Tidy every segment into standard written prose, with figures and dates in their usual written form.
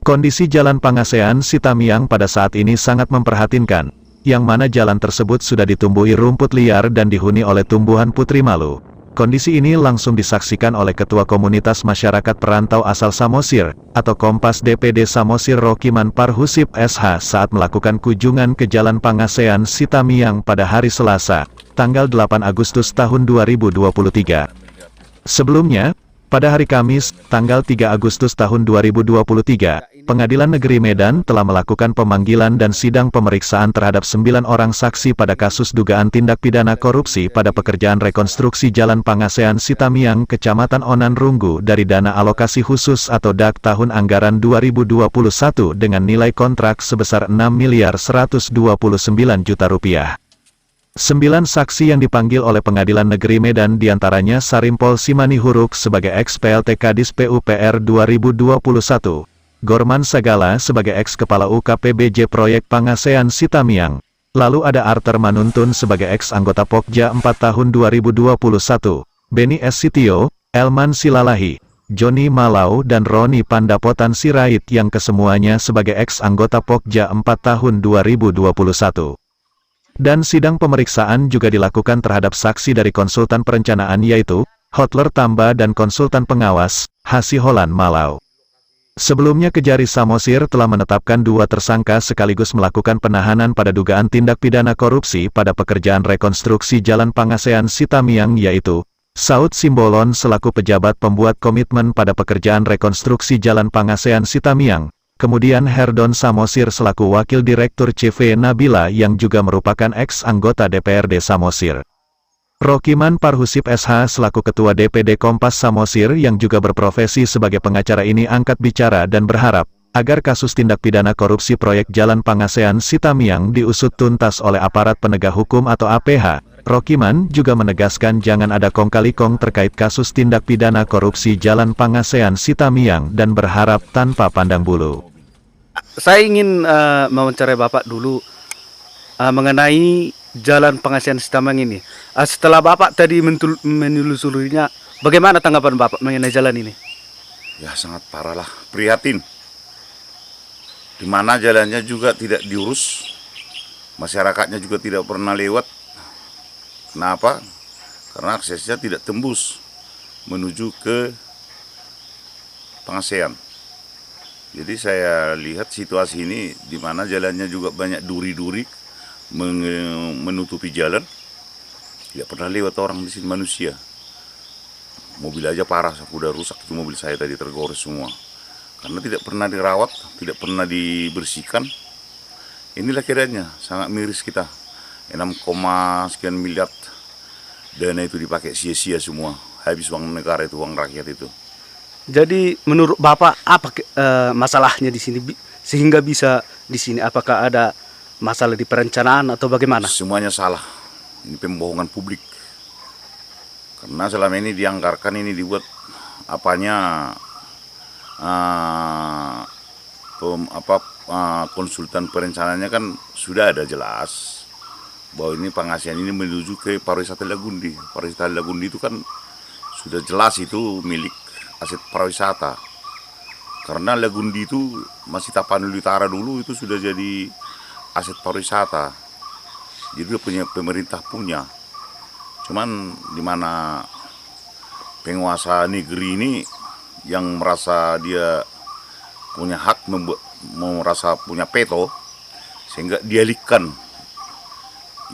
Kondisi Jalan Pangasean Sitamiang pada saat ini sangat memprihatinkan, yang mana jalan tersebut sudah ditumbuhi rumput liar dan dihuni oleh tumbuhan putri malu. Kondisi ini langsung disaksikan oleh Ketua Komunitas Masyarakat Perantau asal Samosir, atau Kompas DPD Samosir Rokiman Parhusip SH saat melakukan kunjungan ke Jalan Pangasean Sitamiang pada hari Selasa, tanggal 8 Agustus tahun 2023. Sebelumnya, pada hari Kamis, tanggal 3 Agustus tahun 2023, Pengadilan Negeri Medan telah melakukan pemanggilan dan sidang pemeriksaan terhadap 9 orang saksi pada kasus dugaan tindak pidana korupsi pada pekerjaan rekonstruksi Jalan Pangasean Sitamiang, Kecamatan Onan Runggu dari dana alokasi khusus atau DAK tahun anggaran 2021 dengan nilai kontrak sebesar 6.129 juta rupiah. 9 saksi yang dipanggil oleh Pengadilan Negeri Medan diantaranya Sarimpol Simani Huruk sebagai ex-PLT Kadis PUPR 2021, Gorman Sagala sebagai ex-Kepala UKPBJ Proyek Pangasean Sitamiang, lalu ada Arthur Manuntun sebagai ex-anggota Pokja 4 tahun 2021, Beni S. Sitio, Elman Silalahi, Joni Malau dan Roni Pandapotan Sirait yang kesemuanya sebagai ex-anggota Pokja 4 tahun 2021. Dan sidang pemeriksaan juga dilakukan terhadap saksi dari konsultan perencanaan yaitu Hotler Tamba dan konsultan pengawas, Hasiholan Malau. Sebelumnya Kejari Samosir telah menetapkan 2 tersangka sekaligus melakukan penahanan pada dugaan tindak pidana korupsi pada pekerjaan rekonstruksi Jalan Pangasean Sitamiang yaitu Saud Simbolon selaku pejabat pembuat komitmen pada pekerjaan rekonstruksi Jalan Pangasean Sitamiang. Kemudian Herdon Samosir selaku Wakil Direktur CV Nabila yang juga merupakan ex-anggota DPRD Samosir. Rokiman Parhusip SH selaku Ketua DPD Kompas Samosir yang juga berprofesi sebagai pengacara ini angkat bicara dan berharap agar kasus tindak pidana korupsi proyek Jalan Pangasean Sitamiang diusut tuntas oleh aparat penegak hukum atau APH. Rokiman juga menegaskan jangan ada kong-kali-kong terkait kasus tindak pidana korupsi Jalan Pangasean Sitamiang dan berharap tanpa pandang bulu. Saya ingin mewawancarai Bapak dulu mengenai Jalan Pangasean Sitamiang ini. Setelah Bapak tadi menelusurinya, bagaimana tanggapan Bapak mengenai jalan ini? Ya sangat parah lah, prihatin. Di mana jalannya juga tidak diurus, masyarakatnya juga tidak pernah lewat. Kenapa? Karena aksesnya tidak tembus menuju ke Pangasean. Jadi saya lihat situasi ini di mana jalannya juga banyak duri-duri menutupi jalan. Tidak pernah lewat orang di sini manusia. Mobil aja parah, udah rusak itu mobil saya tadi tergores semua. Karena tidak pernah dirawat, tidak pernah dibersihkan. Inilah keadaannya, sangat miris kita. 6, sekian miliar dana itu dipakai sia-sia semua. Habis uang negara itu, uang rakyat itu. Jadi menurut Bapak apa masalahnya di sini sehingga bisa di sini? Apakah ada masalah di perencanaan atau bagaimana? Semuanya salah. Ini pembohongan publik. Karena selama ini dianggarkan ini dibuat apanya konsultan perencanaannya kan sudah ada jelas bahwa ini Pangasean ini menuju ke pariwisata Lagundi. Pariwisata Lagundi itu kan sudah jelas itu milik aset pariwisata. Karena Lagundi itu masih Tapanuli Utara dulu itu sudah jadi aset pariwisata. Jadi dia punya, pemerintah punya. Cuman di mana penguasa negeri ini yang merasa dia punya hak merasa punya veto sehingga dialihkan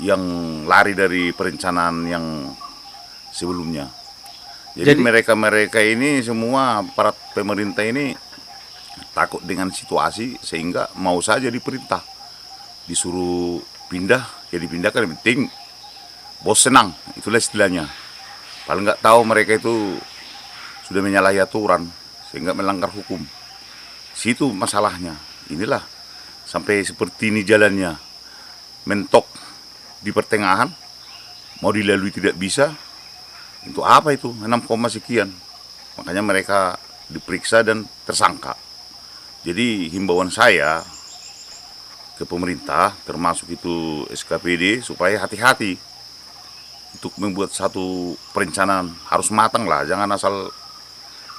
yang lari dari perencanaan yang sebelumnya. Jadi mereka ini semua para pemerintah ini takut dengan situasi sehingga mau saja diperintah disuruh pindah, ya dipindahkan, yang penting bos senang, itulah istilahnya. Paling nggak tahu mereka itu sudah menyalahi aturan sehingga melanggar hukum. Situ masalahnya. Inilah sampai seperti ini jalannya, mentok di pertengahan, mau dilalui tidak bisa. Untuk apa itu 6, sekian. Makanya mereka diperiksa dan tersangka. Jadi himbauan saya ke pemerintah termasuk itu SKPD supaya hati-hati untuk membuat satu perencanaan, harus matang lah, jangan asal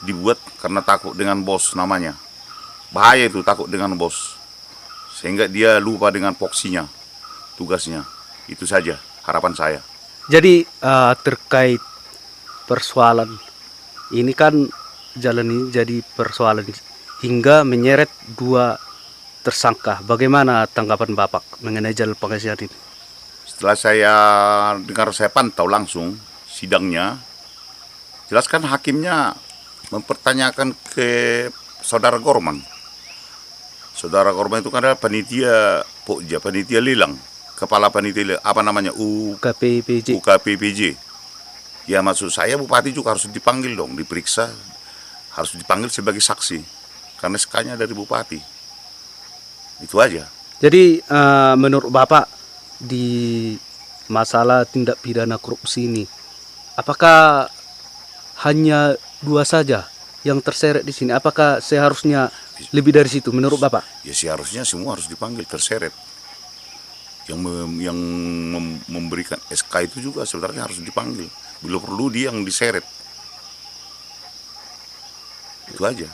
dibuat karena takut dengan bos namanya. bahaya itu, takut dengan bos. Sehingga dia lupa dengan foksinya, tugasnya. Itu saja harapan saya. Jadi terkait persoalan ini kan jalan ini jadi persoalan hingga menyeret 2 tersangka. Bagaimana tanggapan Bapak mengenai jalan pengasihan ini? Setelah saya pantau langsung sidangnya, jelaskan hakimnya mempertanyakan ke saudara Gorman. Saudara Gorman itu kan adalah panitia Pokja, panitia lelang, kepala panitia apa namanya KPPJ. UKPPJ. Ya maksud saya bupati juga harus dipanggil dong, diperiksa, harus dipanggil sebagai saksi karena SK-nya dari bupati. Itu aja. Jadi menurut Bapak di masalah tindak pidana korupsi ini, apakah hanya 2 saja yang terseret di sini? Apakah seharusnya lebih dari situ menurut Bapak? Ya seharusnya semua harus dipanggil terseret. Yang memberikan SK itu juga sebenarnya harus dipanggil. Bila perlu dia yang diseret. Itu aja.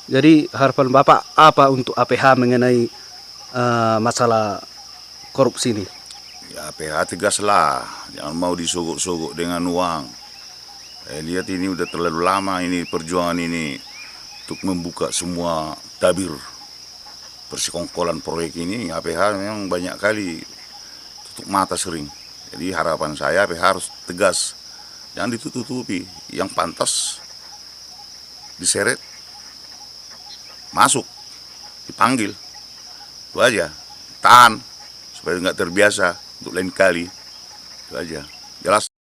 Jadi harapan Bapak apa untuk APH mengenai masalah korupsi ini? Ya PH tegaslah, jangan mau disogok-sogok dengan uang. Lihat ini udah terlalu lama ini perjuangan ini untuk membuka semua tabir persekongkolan proyek ini. APH memang banyak kali tutup mata sering. Jadi harapan saya APH harus tegas, jangan ditutupi. Yang pantas diseret, masuk, dipanggil. Itu aja, tahan supaya nggak terbiasa untuk lain kali. Itu aja, jelas.